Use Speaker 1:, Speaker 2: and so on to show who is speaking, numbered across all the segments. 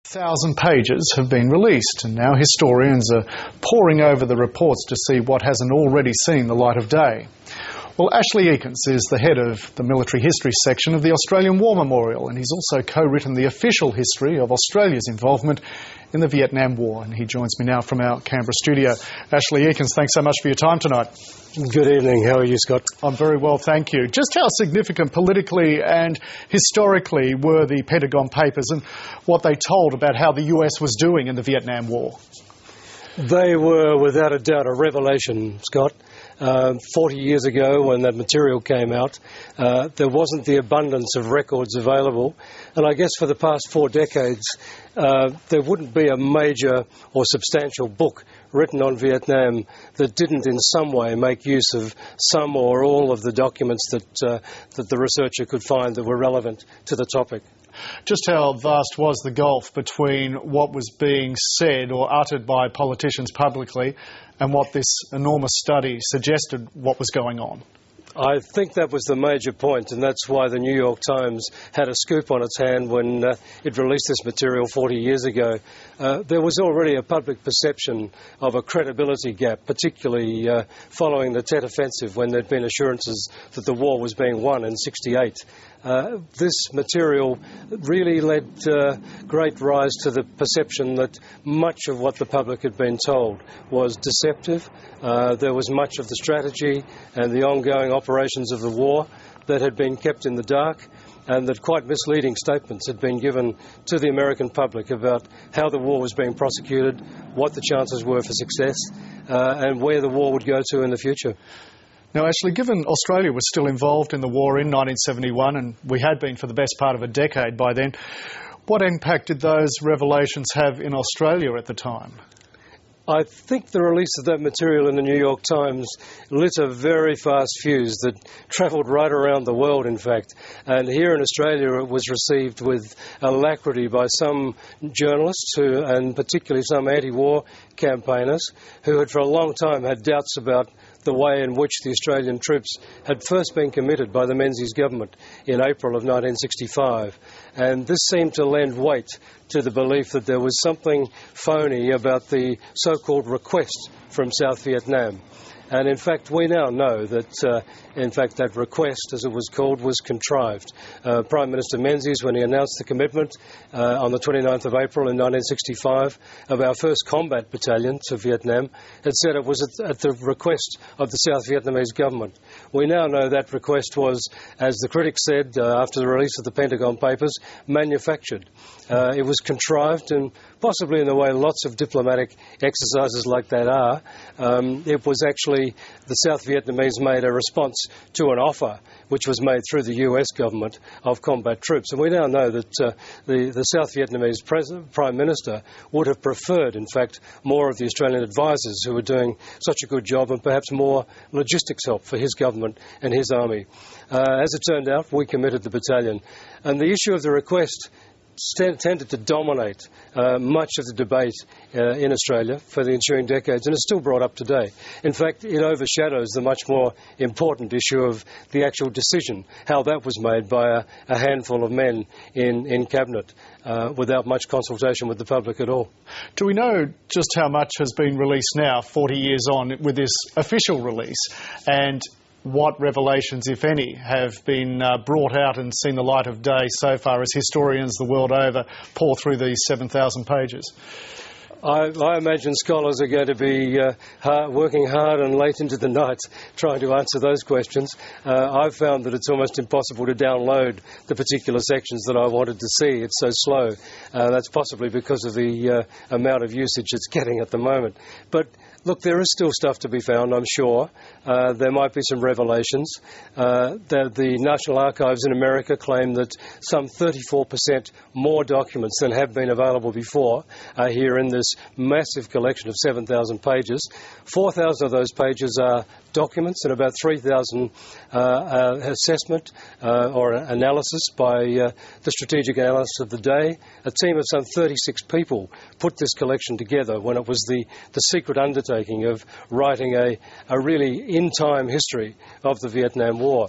Speaker 1: 1,000 pages have been released, and now historians are poring over the reports to see what hasn't already seen the light of day. Well, Ashley Ekins is the head of the military history section of the Australian War Memorial, and he's also co-written the official history of Australia's involvement in the Vietnam War, and he joins me now from our Canberra studio. Ashley Ekins, thanks so much for your time tonight.
Speaker 2: Good evening. How are you, Scott?
Speaker 1: I'm very well, thank you. Just how significant politically and historically were the Pentagon Papers and what they told about how the US was doing in the Vietnam War?
Speaker 2: They were, without a doubt, a revelation, Scott. 40 years ago, when that material came out, there wasn't the abundance of records available. And I guess for the past 4 decades, there wouldn't be a major or substantial book written on Vietnam that didn't in some way make use of some or all of the documents that the researcher could find that were relevant to the topic.
Speaker 1: Just how vast was the gulf between what was being said or uttered by politicians publicly and what this enormous study suggested what was going on?
Speaker 2: I think that was the major point, and that's why the New York Times had a scoop on its hand when it released this material 40 years ago. There was already a public perception of a credibility gap, particularly following the Tet Offensive, when there'd been assurances that the war was being won in '68. This material really led great rise to the perception that much of what the public had been told was deceptive. There was much of the strategy and the ongoing operations of the war that had been kept in the dark, and that quite misleading statements had been given to the American public about how the war was being prosecuted, what the chances were for success, and where the war would go to in the future.
Speaker 1: Now, Ashley, given Australia was still involved in the war in 1971, and we had been for the best part of a decade by then, what impact did those revelations have in Australia at the time?
Speaker 2: I think the release of that material in the New York Times lit a very fast fuse that travelled right around the world, in fact. And here in Australia it was received with alacrity by some journalists and particularly some anti-war campaigners who had for a long time had doubts about the way in which the Australian troops had first been committed by the Menzies government in April of 1965. And this seemed to lend weight to the belief that there was something phony about the so-called request from South Vietnam. And in fact, we now know that, in fact, that request, as it was called, was contrived. Prime Minister Menzies, when he announced the commitment on the 29th of April in 1965 of our first combat battalion to Vietnam, had said it was at the request of the South Vietnamese government. We now know that request was, as the critics said after the release of the Pentagon Papers, manufactured. It was contrived, and possibly in the way lots of diplomatic exercises like that are. It was actually the South Vietnamese made a response to an offer which was made through the US government of combat troops. And we now know that the South Vietnamese Prime Minister would have preferred, in fact, more of the Australian advisors who were doing such a good job and perhaps more logistics help for his government and his army. As it turned out, we committed the battalion. And the issue of the request tended to dominate much of the debate in Australia for the ensuing decades, and is still brought up today. In fact, it overshadows the much more important issue of the actual decision, how that was made by a handful of men in Cabinet without much consultation with the public at all.
Speaker 1: Do we know just how much has been released now, 40 years on, with this official release, and what revelations, if any, have been brought out and seen the light of day so far as historians the world over pour through these 7,000 pages?
Speaker 2: I imagine scholars are going to be working hard and late into the night trying to answer those questions. I've found that it's almost impossible to download the particular sections that I wanted to see. It's so slow. That's possibly because of the amount of usage it's getting at the moment. But look, there is still stuff to be found, I'm sure. There might be some revelations. The National Archives in America claim that some 34% more documents than have been available before are here in this massive collection of 7,000 pages. 4,000 of those pages are documents and about 3,000 assessment or analysis by the strategic analysts of the day. A team of some 36 people put this collection together when it was the secret undertaking of writing a really in-time history of the Vietnam War.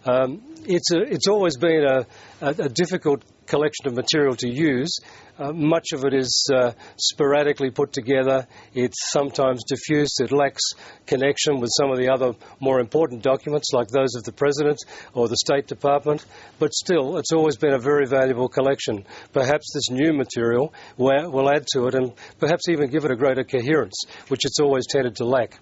Speaker 2: It's always been a difficult collection of material to use. Much of it is sporadically put together. It's sometimes diffused. It lacks connection with some of the other more important documents, like those of the President or the State Department. But still, it's always been a very valuable collection. Perhaps this new material will add to it and perhaps even give it a greater coherence, which it's always tended to lack.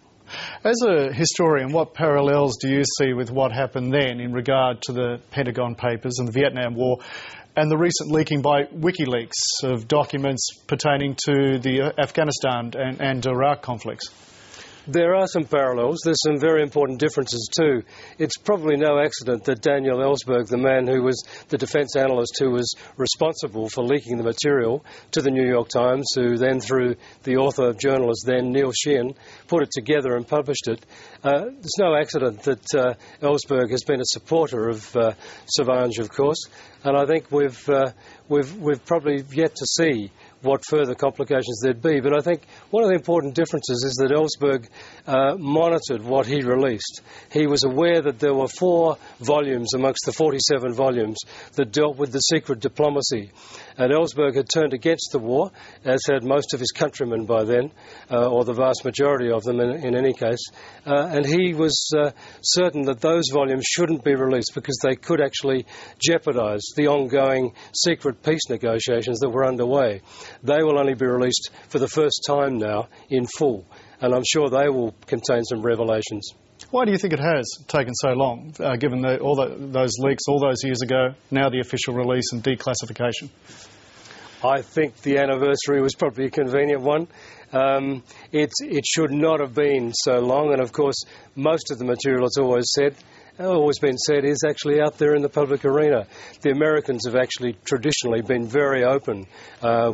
Speaker 1: As a historian, what parallels do you see with what happened then in regard to the Pentagon Papers and the Vietnam War and the recent leaking by WikiLeaks of documents pertaining to the Afghanistan and Iraq conflicts?
Speaker 2: There are some parallels. There's some very important differences too. It's probably no accident that Daniel Ellsberg, the man who was the defence analyst who was responsible for leaking the material to the New York Times, who then, through the author journalist then, Neil Sheehan, put it together and published it. It's no accident that Ellsberg has been a supporter of Sauvage, of course, and I think we've probably yet to see what further complications there'd be. But I think one of the important differences is that Ellsberg monitored what he released. He was aware that there were 4 volumes amongst the 47 volumes that dealt with the secret diplomacy. And Ellsberg had turned against the war, as had most of his countrymen by then, or the vast majority of them in any case. And he was certain that those volumes shouldn't be released because they could actually jeopardise the ongoing secret peace negotiations that were underway. They will only be released for the first time now in full, and I'm sure they will contain some revelations.
Speaker 1: Why do you think it has taken so long, given those leaks all those years ago, now the official release and declassification?
Speaker 2: I think the anniversary was probably a convenient one. It should not have been so long, and of course most of the material, it's always been said, is actually out there in the public arena. The Americans have actually traditionally been very open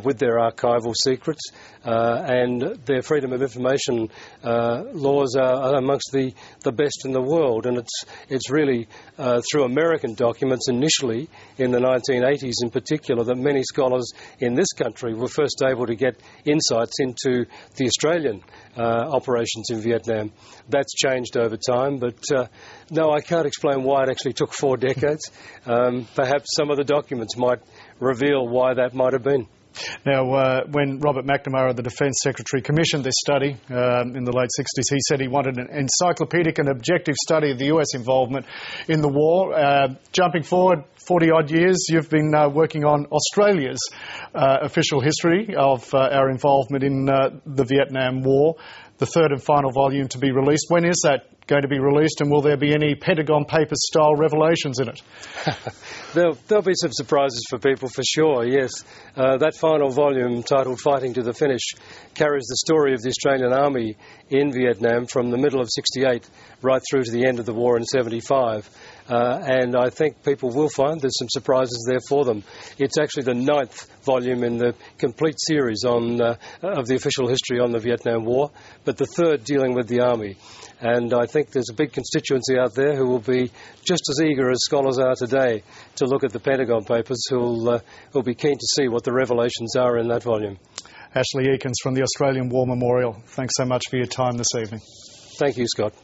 Speaker 2: with their archival secrets, and their freedom of information laws are amongst the best in the world. And it's really through American documents initially in the 1980s in particular that many scholars in this country were first able to get insights into the Australian operations in Vietnam. That's changed over time, but no, I can't explain why it actually took 4 decades. Perhaps some of the documents might reveal why that might have been.
Speaker 1: Now, when Robert McNamara, the Defence Secretary, commissioned this study in the late 60s, he said he wanted an encyclopedic and objective study of the US involvement in the war. Jumping forward 40-odd years, you've been working on Australia's official history of our involvement in the Vietnam War, the 3rd and final volume to be released. When is that going to be released, and will there be any Pentagon Papers style revelations in it?
Speaker 2: There'll be some surprises for people, for sure, yes. That final volume, titled Fighting to the Finish, carries the story of the Australian Army in Vietnam from the middle of 68 right through to the end of the war in 75. And I think people will find there's some surprises there for them. It's actually the 9th volume in the complete series of the official history on the Vietnam War, but the 3rd dealing with the Army. And I think there's a big constituency out there who will be just as eager as scholars are today to look at the Pentagon Papers, who'll be keen to see what the revelations are in that volume.
Speaker 1: Ashley Ekins from the Australian War Memorial, thanks so much for your time this evening.
Speaker 2: Thank you, Scott.